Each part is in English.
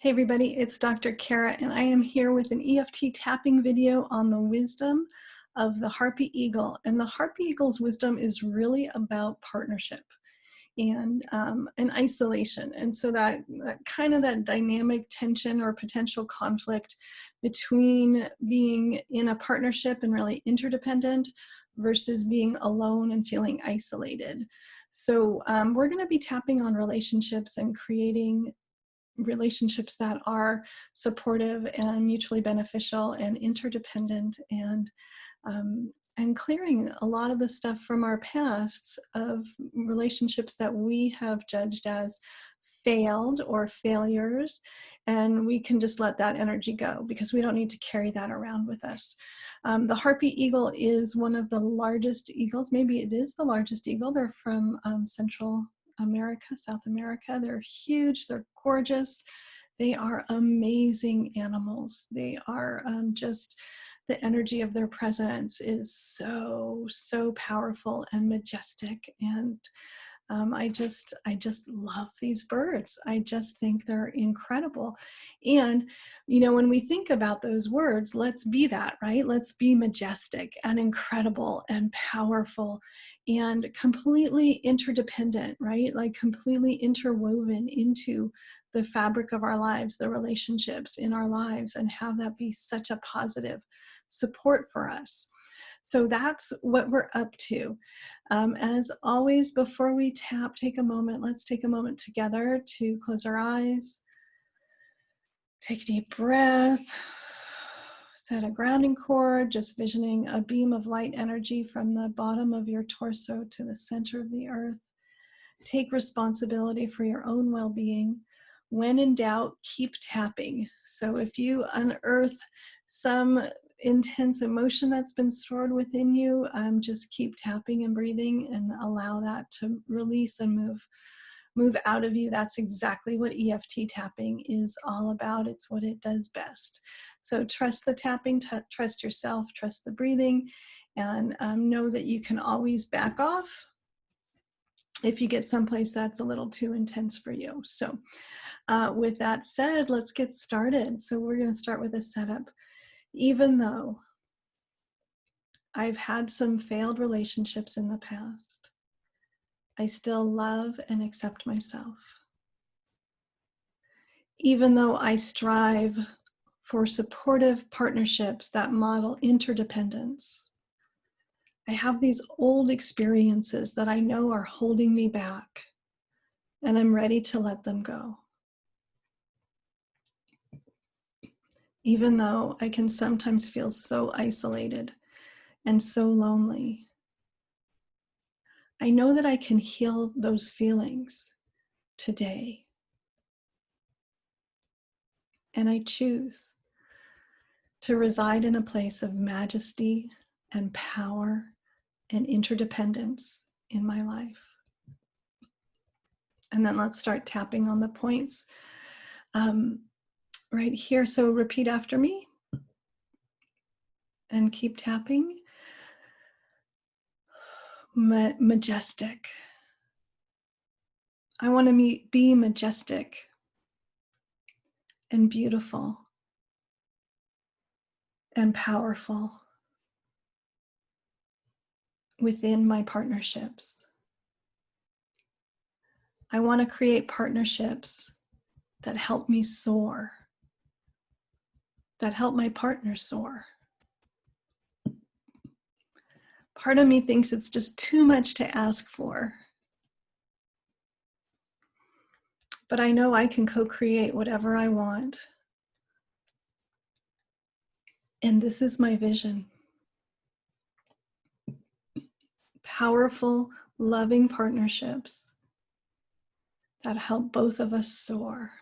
Hey everybody, it's Dr. Kara and I am here with an EFT tapping video on the wisdom of the Harpy Eagle. And the Harpy Eagle's wisdom is really about partnership and isolation. And so that dynamic tension or potential conflict between being in a partnership and really interdependent versus being alone and feeling isolated. So we're going to be tapping on relationships and creating relationships that are supportive and mutually beneficial and interdependent and clearing a lot of the stuff from our pasts of relationships that we have judged as failed or failures, and we can just let that energy go because we don't need to carry that around with us. The Harpy Eagle is one of the largest eagles. Maybe it is the largest eagle. They're from Central America, South America. They're huge, they're gorgeous, they are amazing animals. They are just, the energy of their presence is so powerful and majestic. And I just love these birds. I just think they're incredible. And, you know, when we think about those words, let's be that, right? Let's be majestic and incredible and powerful and completely interdependent, right? Like completely interwoven into the fabric of our lives, the relationships in our lives, and have that be such a positive support for us. So that's what we're up to. As always, before we tap, let's take a moment together to close our eyes, take a deep breath, set a grounding cord, just visioning a beam of light energy from the bottom of your torso to the center of the earth. Take responsibility for your own well-being. When in doubt, keep tapping. So if you unearth some intense emotion that's been stored within you, just keep tapping and breathing and allow that to release and move out of you. That's exactly what EFT tapping is all about. It's what it does best. So trust the tapping, trust yourself, trust the breathing, and know that you can always back off if you get someplace that's a little too intense for you. So with that said, let's get started. So we're going to start with a setup. Even though I've had some failed relationships in the past, I still love and accept myself. Even though I strive for supportive partnerships that model interdependence, I have these old experiences that I know are holding me back, and I'm ready to let them go. Even though I can sometimes feel so isolated and so lonely, I know that I can heal those feelings today. And I choose to reside in a place of majesty and power and interdependence in my life. And then let's start tapping on the points right here. So repeat after me and keep tapping. Majestic. I want to be majestic and beautiful and powerful within my partnerships. I want to create partnerships that help me soar, that help my partner soar. Part of me thinks it's just too much to ask for, but I know I can co-create whatever I want. And this is my vision. Powerful, loving partnerships that help both of us soar.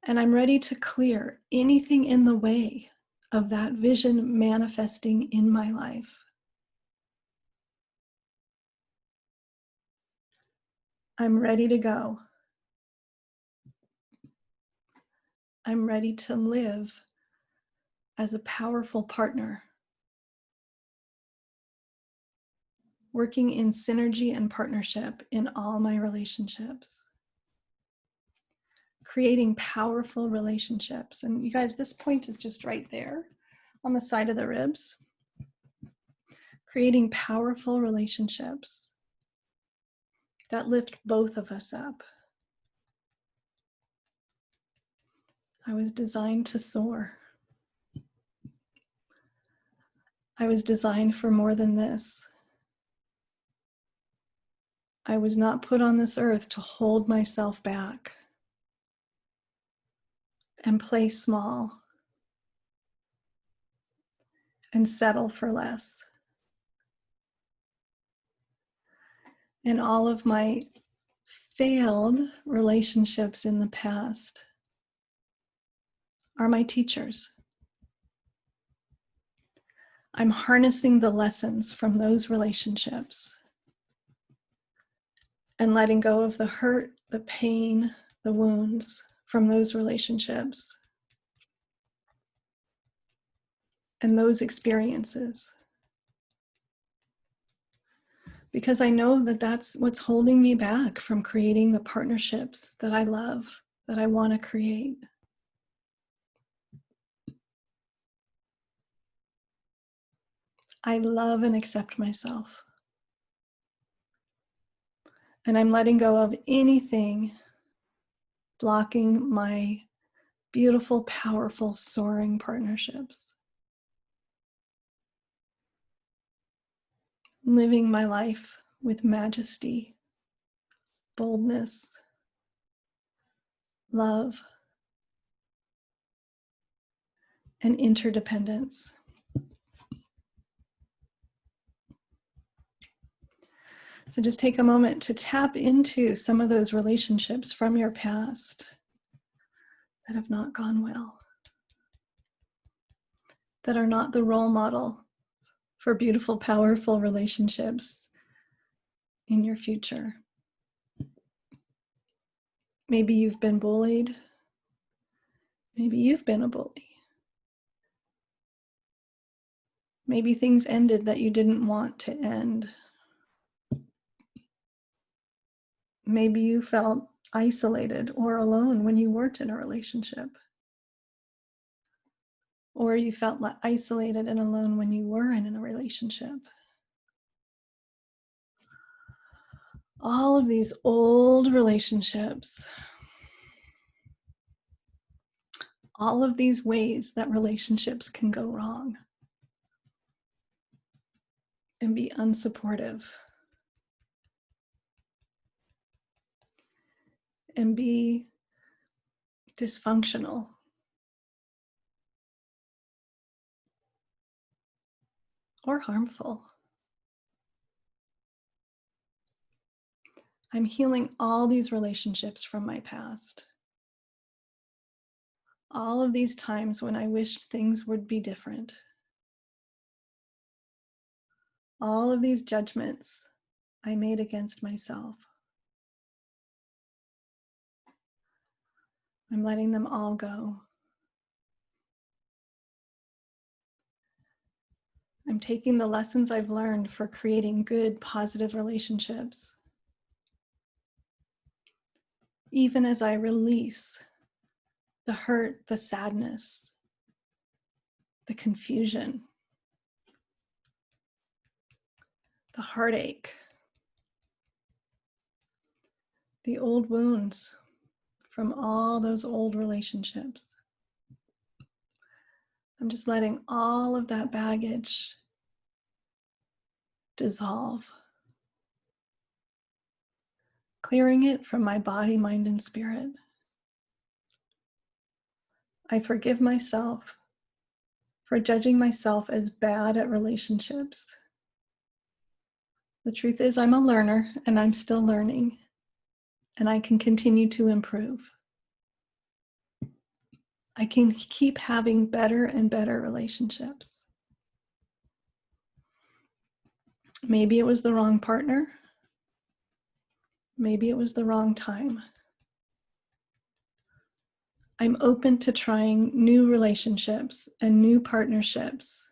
And I'm ready to clear anything in the way of that vision manifesting in my life. I'm ready to go. I'm ready to live as a powerful partner, working in synergy and partnership in all my relationships. creating powerful relationships. And you guys, this point is just right there on the side of the ribs. Creating powerful relationships that lift both of us up. I was designed to soar. I was designed for more than this. I was not put on this earth to hold myself back and play small and settle for less. And all of my failed relationships in the past are my teachers. I'm harnessing the lessons from those relationships and letting go of the hurt, the pain, the wounds from those relationships and those experiences. Because I know that that's what's holding me back from creating the partnerships that I love, that I want to create. I love and accept myself. And I'm letting go of anything blocking my beautiful, powerful, soaring partnerships. Living my life with majesty, boldness, love, and interdependence. So just take a moment to tap into some of those relationships from your past that have not gone well, that are not the role model for beautiful, powerful relationships in your future. Maybe you've been bullied. Maybe you've been a bully. Maybe things ended that you didn't want to end. Maybe you felt isolated or alone when you weren't in a relationship. Or you felt isolated and alone when you were in a relationship. All of these old relationships, all of these ways that relationships can go wrong and be unsupportive and be dysfunctional or harmful. I'm healing all these relationships from my past. All of these times when I wished things would be different. All of these judgments I made against myself. I'm letting them all go. I'm taking the lessons I've learned for creating good, positive relationships, even as I release the hurt, the sadness, the confusion, the heartache, the old wounds from all those old relationships. I'm just letting all of that baggage dissolve, clearing it from my body, mind, and spirit. I forgive myself for judging myself as bad at relationships. The truth is, I'm a learner and I'm still learning, and I can continue to improve. I can keep having better and better relationships. Maybe it was the wrong partner. Maybe it was the wrong time. I'm open to trying new relationships and new partnerships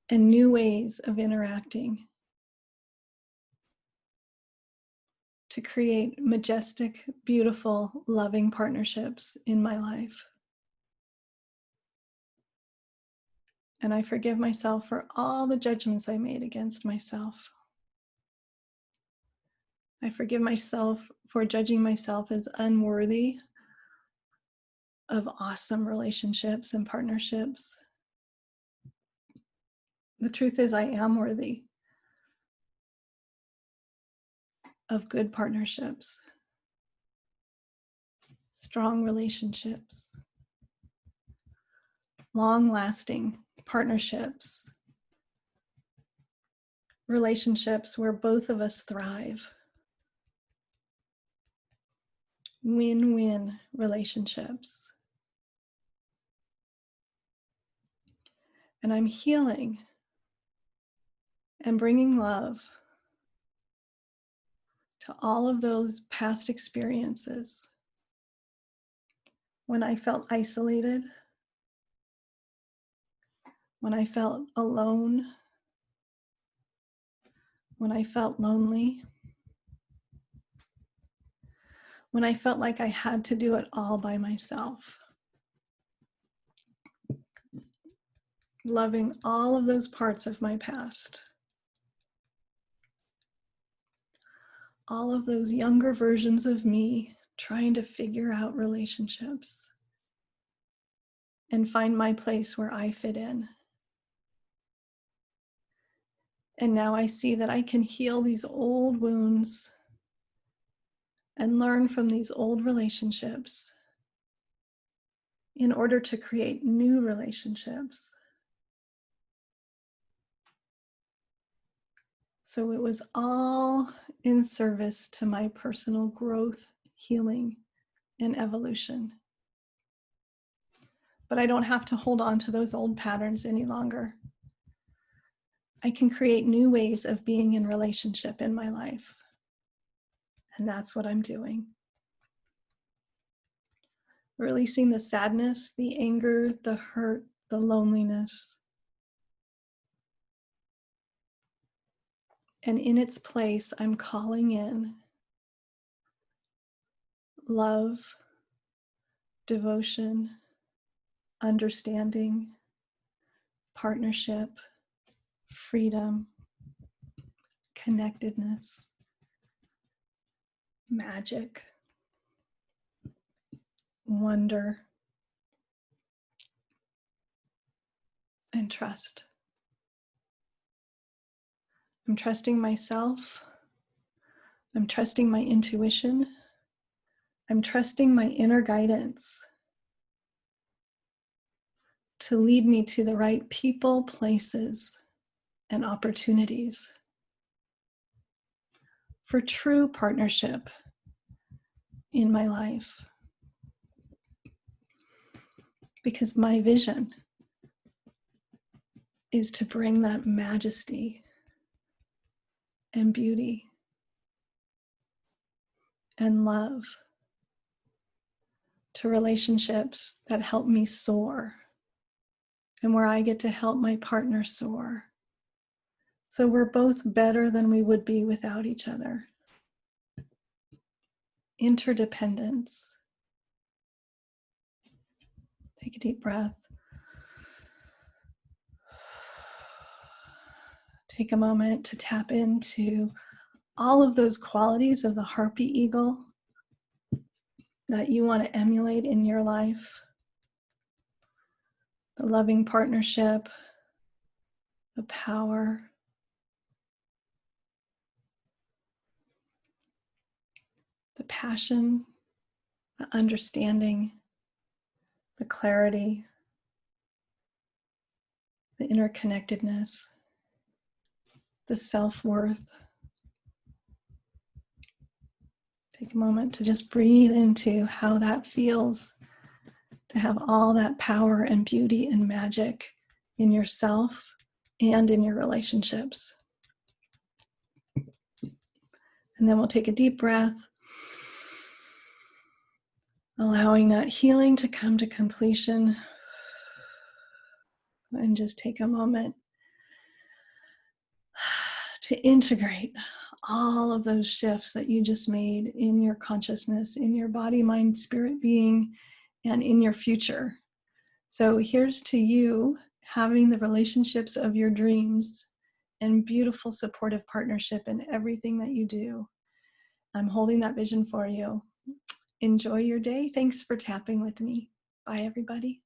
and new ways of interacting. to create majestic, beautiful, loving partnerships in my life. And I forgive myself for all the judgments I made against myself. I forgive myself for judging myself as unworthy of awesome relationships and partnerships. The truth is, I am worthy of good partnerships, strong relationships, long-lasting partnerships, relationships where both of us thrive, win-win relationships. And I'm healing and bringing love to all of those past experiences when I felt isolated, when I felt alone, when I felt lonely, when I felt like I had to do it all by myself. Loving all of those parts of my past. All of those younger versions of me trying to figure out relationships and find my place where I fit in. And now I see that I can heal these old wounds and learn from these old relationships in order to create new relationships. So it was all in service to my personal growth, healing, and evolution. But I don't have to hold on to those old patterns any longer. I can create new ways of being in relationship in my life. And that's what I'm doing. Releasing the sadness, the anger, the hurt, the loneliness. And in its place, I'm calling in love, devotion, understanding, partnership, freedom, connectedness, magic, wonder, and trust. I'm trusting myself. I'm trusting my intuition. I'm trusting my inner guidance to lead me to the right people, places, and opportunities for true partnership in my life. Because my vision is to bring that majesty and beauty and love to relationships that help me soar, and where I get to help my partner soar. So we're both better than we would be without each other. Interdependence. Take a deep breath. Take a moment to tap into all of those qualities of the Harpy eagle that you want to emulate in your life. The loving partnership, the power, the passion, the understanding, the clarity, the interconnectedness, the self-worth. Take a moment to just breathe into how that feels, to have all that power and beauty and magic in yourself and in your relationships. And then we'll take a deep breath, allowing that healing to come to completion. And just take a moment to integrate all of those shifts that you just made in your consciousness, in your body, mind, spirit, being, and in your future. So here's to you having the relationships of your dreams and beautiful supportive partnership in everything that you do. I'm holding that vision for you. Enjoy your day. Thanks for tapping with me. Bye, everybody.